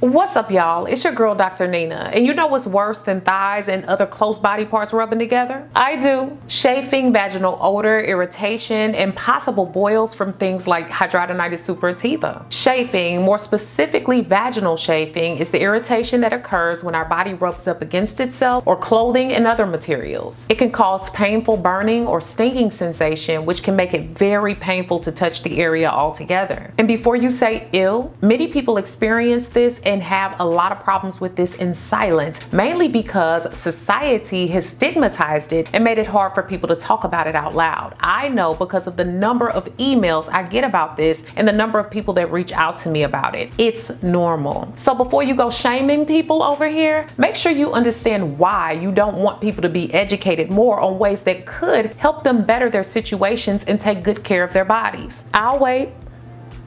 What's up, y'all? It's your girl, Dr. Nina. And you know what's worse than thighs and other close body parts rubbing together? I do. Chafing, vaginal odor, irritation, and possible boils from things like hidradenitis suppurativa. Chafing, more specifically vaginal chafing, is the irritation that occurs when our body rubs up against itself or clothing and other materials. It can cause painful burning or stinging sensation, which can make it very painful to touch the area altogether. And before you say ew, many people experience this and have a lot of problems with this in silence, mainly because society has stigmatized it and made it hard for people to talk about it out loud. I know because of the number of emails I get about this and the number of people that reach out to me about it. It's normal. So before you go shaming people over here, make sure you understand why you don't want people to be educated more on ways that could help them better their situations and take good care of their bodies. I'll wait.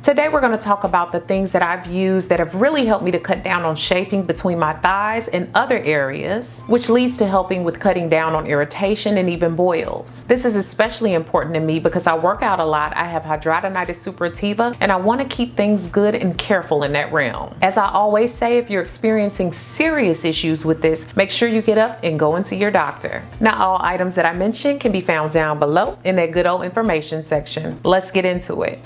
Today we're going to talk about the things that I've used that have really helped me to cut down on chafing between my thighs and other areas, which leads to helping with cutting down on irritation and even boils. This is especially important to me because I work out a lot, I have hidradenitis suppurativa, and I want to keep things good and careful in that realm. As I always say, if you're experiencing serious issues with this, make sure you get up and go and see your doctor. Now, all items that I mentioned can be found down below in that good old information section. Let's get into it.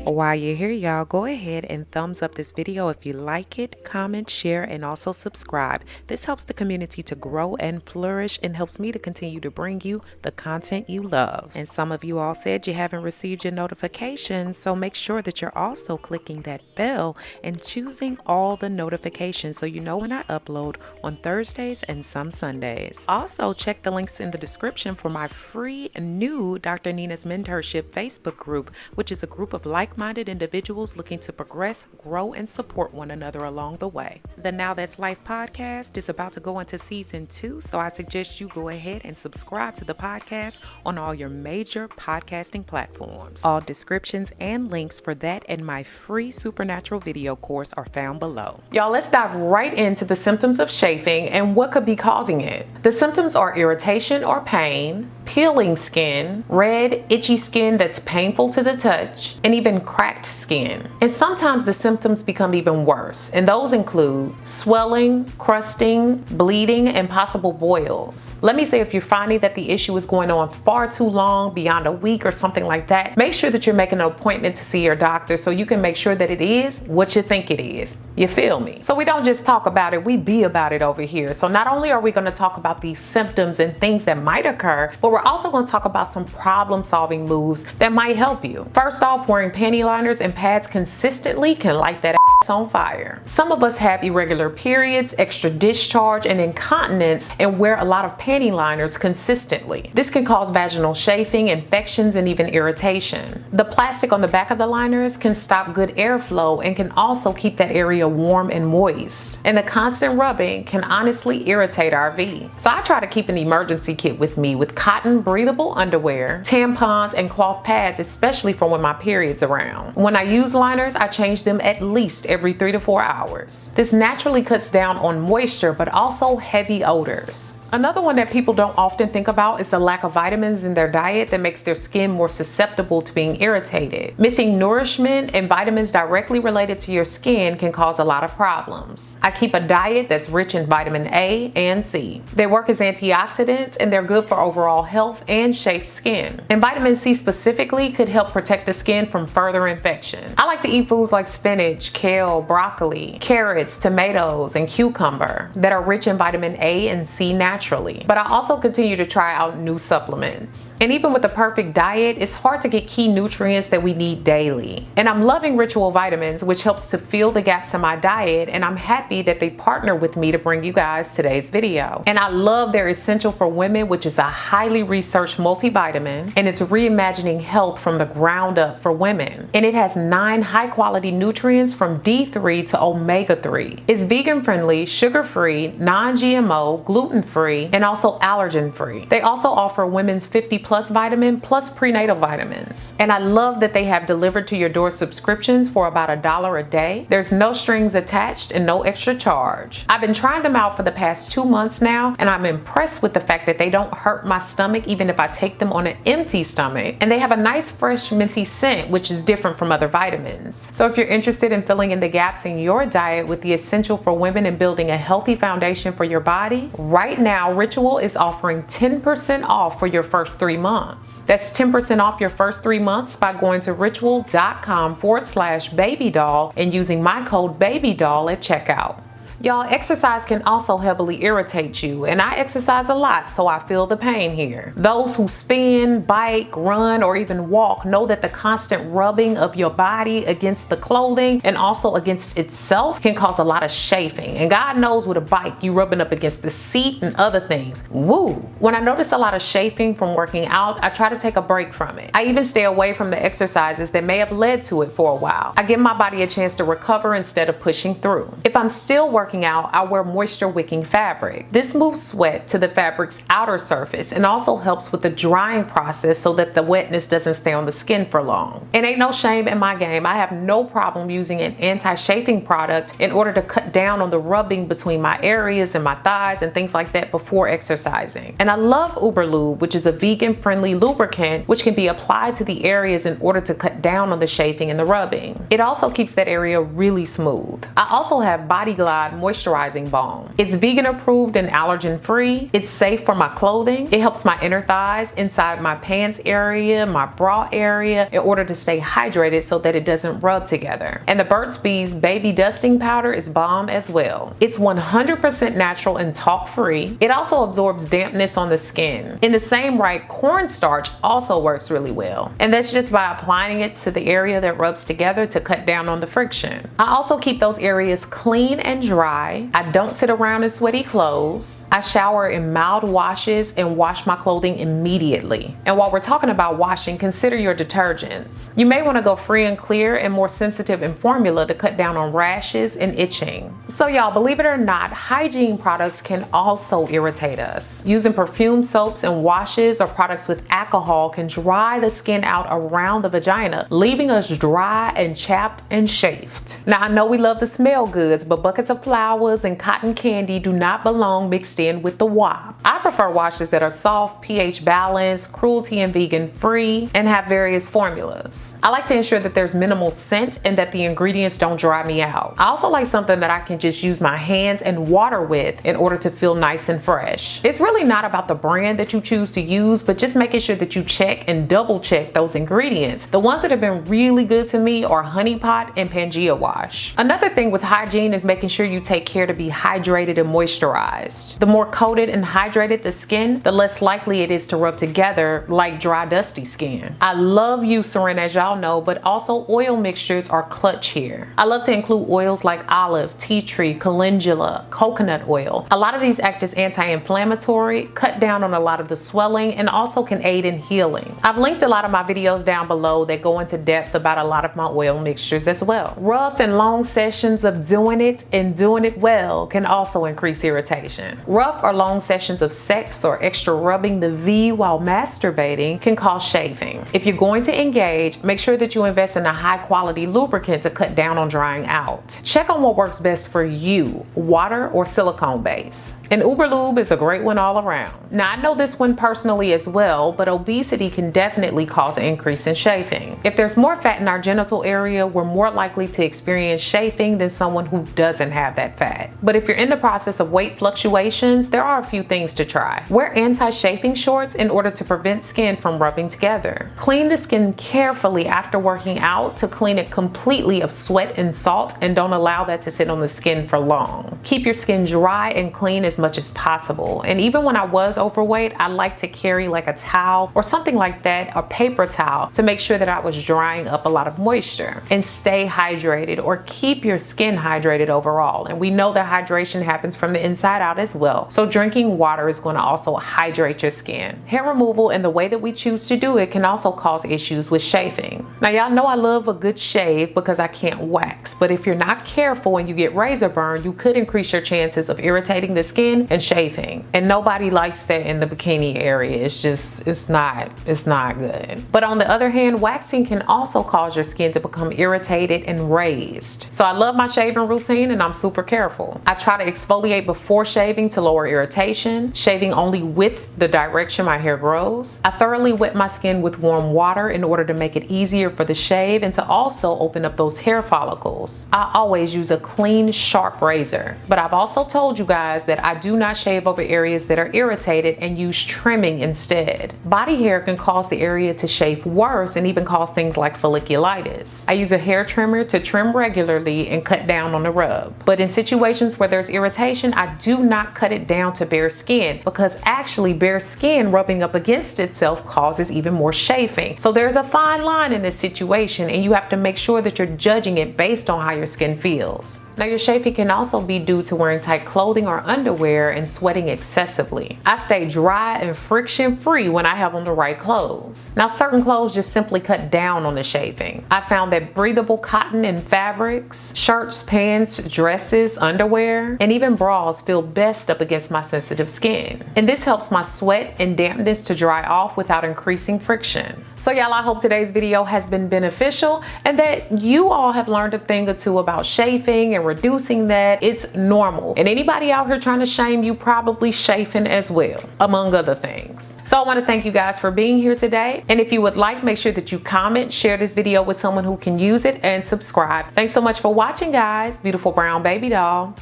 While you're here, y'all, go ahead and thumbs up this video if you like it, comment, share, and also subscribe. This helps the community to grow and flourish and helps me to continue to bring you the content you love. And some of you all said you haven't received your notifications, so make sure that you're also clicking that bell and choosing all the notifications so you know when I upload on Thursdays and some Sundays. Also, check the links in the description for my free new Dr. Nina's Mentorship Facebook group, which is a group of like-minded individuals looking to progress, grow, and support one another along the way. The Now That's Life podcast is about to go into season 2, so I suggest you go ahead and subscribe to the podcast on all your major podcasting platforms. All descriptions and links for that and my free supernatural video course are found below. Y'all, let's dive right into the symptoms of chafing and what could be causing it. The symptoms are irritation or pain, peeling skin, red, itchy skin that's painful to the touch, and even cracked skin. And sometimes the symptoms become even worse, and those include swelling, crusting, bleeding, and possible boils. Let me say, if you're finding that the issue is going on far too long, beyond a week or something like that, make sure that you're making an appointment to see your doctor so you can make sure that it is what you think it is. You feel me? So we don't just talk about it, we be about it over here. So not only are we going to talk about these symptoms and things that might occur, but we're also going to talk about some problem-solving moves that might help you. First off, wearing panty liners and pads consistently can light that ass on fire. Some of us have irregular periods, extra discharge, and incontinence and wear a lot of panty liners consistently. This can cause vaginal chafing, infections, and even irritation. The plastic on the back of the liners can stop good airflow and can also keep that area warm and moist. And the constant rubbing can honestly irritate our V. So I try to keep an emergency kit with me with cotton breathable underwear, tampons, and cloth pads, especially for when my period's around. When I use liners, I change them at least every 3 to 4 hours. This naturally cuts down on moisture, but also heavy odors. Another one that people don't often think about is the lack of vitamins in their diet that makes their skin more susceptible to being irritated. Missing nourishment and vitamins directly related to your skin can cause a lot of problems. I keep a diet that's rich in vitamin A and C. They work as antioxidants and they're good for overall health and chafed skin. And vitamin C specifically could help protect the skin from further infection. I like to eat foods like spinach, kale, broccoli, carrots, tomatoes, and cucumber that are rich in vitamin A and C naturally. But I also continue to try out new supplements. And even with the perfect diet, it's hard to get key nutrients that we need daily. And I'm loving Ritual Vitamins, which helps to fill the gaps in my diet, and I'm happy that they partner with me to bring you guys today's video. And I love their Essential for Women, which is a highly researched multivitamin, and it's reimagining health from the ground up for women. And it has 9 high-quality nutrients from D3 to omega-3. It's vegan-friendly, sugar-free, non-GMO, gluten-free, free and also allergen free. They also offer women's 50 plus vitamin plus prenatal vitamins. And I love that they have delivered to your door subscriptions for about $1 a day. There's no strings attached and no extra charge. I've been trying them out for the past 2 months now, and I'm impressed with the fact that they don't hurt my stomach even if I take them on an empty stomach. And they have a nice fresh minty scent, which is different from other vitamins. So if you're interested in filling in the gaps in your diet with the essential for women and building a healthy foundation for your body, right now Ritual is offering 10% off for your first 3 months. That's 10% off your first 3 months by going to ritual.com/babydoll and using my code BabyDoll at checkout. Y'all, exercise can also heavily irritate you, and I exercise a lot, so I feel the pain here. Those who spin, bike, run, or even walk know that the constant rubbing of your body against the clothing and also against itself can cause a lot of chafing. And God knows with a bike, you rubbing up against the seat and other things. Woo! When I notice a lot of chafing from working out, I try to take a break from it. I even stay away from the exercises that may have led to it for a while. I give my body a chance to recover instead of pushing through. If I'm still working out, I wear moisture wicking fabric. This moves sweat to the fabric's outer surface and also helps with the drying process so that the wetness doesn't stay on the skin for long. And ain't no shame in my game. I have no problem using an anti-chafing product in order to cut down on the rubbing between my areas and my thighs and things like that before exercising. And I love Uber Lube, which is a vegan friendly lubricant which can be applied to the areas in order to cut down on the chafing and the rubbing. It also keeps that area really smooth. I also have Body Glide moisturizing balm. It's vegan approved and allergen free. It's safe for my clothing. It helps my inner thighs, inside my pants area, my bra area, in order to stay hydrated so that it doesn't rub together. And the Burt's Bees baby dusting powder is bomb as well. It's 100% natural and talc free. It also absorbs dampness on the skin. In the same right, cornstarch also works really well. And that's just by applying it to the area that rubs together to cut down on the friction. I also keep those areas clean and dry. I don't sit around in sweaty clothes. I shower in mild washes and wash my clothing immediately. And while we're talking about washing, consider your detergents. You may want to go free and clear and more sensitive in formula to cut down on rashes and itching. So y'all, believe it or not, hygiene products can also irritate us. Using perfume soaps and washes or products with alcohol can dry the skin out around the vagina, leaving us dry and chapped and chafed. Now I know we love to smell goods, but buckets of flowers and cotton candy do not belong mixed in with the WAP. I prefer washes that are soft, pH balanced, cruelty and vegan free, and have various formulas. I like to ensure that there's minimal scent and that the ingredients don't dry me out. I also like something that I can just use my hands and water with in order to feel nice and fresh. It's really not about the brand that you choose to use, but just making sure that you check and double check those ingredients. The ones that have been really good to me are Honey Pot and Pangea Wash. Another thing with hygiene is making sure you take care to be hydrated and moisturized. The more coated and hydrated the skin, the less likely it is to rub together like dry, dusty skin. I love Eucerin, as y'all know, but also oil mixtures are clutch here. I love to include oils like olive, tea tree, calendula, coconut oil. A lot of these act as anti-inflammatory, cut down on a lot of the swelling, and also can aid in healing. I've linked a lot of my videos down below that go into depth about a lot of my oil mixtures as well. Rough and long sessions of doing it and doing it well can also increase irritation. Rough or long sessions of sex or extra rubbing the V while masturbating can cause chafing. If you're going to engage, make sure that you invest in a high quality lubricant to cut down on drying out. Check on what works best for you, water or silicone base. And Uber Lube is a great one all around. Now I know this one personally as well, but obesity can definitely cause an increase in chafing. If there's more fat in our genital area, we're more likely to experience chafing than someone who doesn't have that fat. But if you're in the process of weight fluctuations, there are a few things to try. Wear anti-chafing shorts in order to prevent skin from rubbing together. Clean the skin carefully after working out to clean it completely of sweat and salt, and don't allow that to sit on the skin for long. Keep your skin dry and clean as much as possible. And even when I was overweight, I like to carry like a towel or something like that, a paper towel, to make sure that I was drying up a lot of moisture. And stay hydrated, or keep your skin hydrated overall. And we know that hydration happens from the inside out as well. So drinking water is going to also hydrate your skin. Hair removal and the way that we choose to do it can also cause issues with chafing. Now y'all know I love a good shave because I can't wax, but if you're not careful and you get razor burn, you could increase your chances of irritating the skin and chafing. And nobody likes that in the bikini area. It's not good. But on the other hand, waxing can also cause your skin to become irritated and raised. So I love my shaving routine and I'm super careful. I try to exfoliate before shaving to lower irritation, shaving only with the direction my hair grows. I thoroughly wet my skin with warm water in order to make it easier for the shave and to also open up those hair follicles. I always use a clean, sharp razor. But I've also told you guys that I do not shave over areas that are irritated and use trimming instead. Body hair can cause the area to chafe worse and even cause things like folliculitis. I use a hair trimmer to trim regularly and cut down on the rub. But in situations where there's irritation, I do not cut it down to bare skin because actually bare skin rubbing up against itself causes even more chafing. So there's a fine line in this situation and you have to make sure that you're judging it based on how your skin feels. Now your chafing can also be due to wearing tight clothing or underwear and sweating excessively. I stay dry and friction free when I have on the right clothes. Now certain clothes just simply cut down on the chafing. I found that breathable cotton and fabrics, shirts, pants, dresses, underwear, and even bras feel best up against my sensitive skin. And this helps my sweat and dampness to dry off without increasing friction. So y'all, I hope today's video has been beneficial and that you all have learned a thing or two about chafing and reducing that. It's normal. And anybody out here trying to shame you probably chafing as well, among other things. So I want to thank you guys for being here today. And if you would like, make sure that you comment, share this video with someone who can use it, and subscribe. Thanks so much for watching, guys. Beautiful brown baby doll.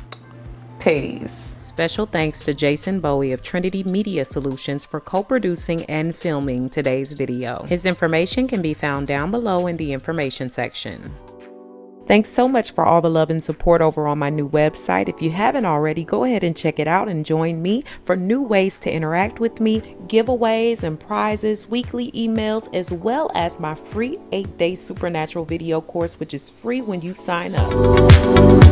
Peace. Special thanks to Jason Bowie of Trinity Media Solutions for co-producing and filming today's video. His information can be found down below in the information section. Thanks so much for all the love and support over on my new website. If you haven't already, go ahead and check it out and join me for new ways to interact with me, giveaways and prizes, weekly emails, as well as my free 8-day supernatural video course, which is free when you sign up.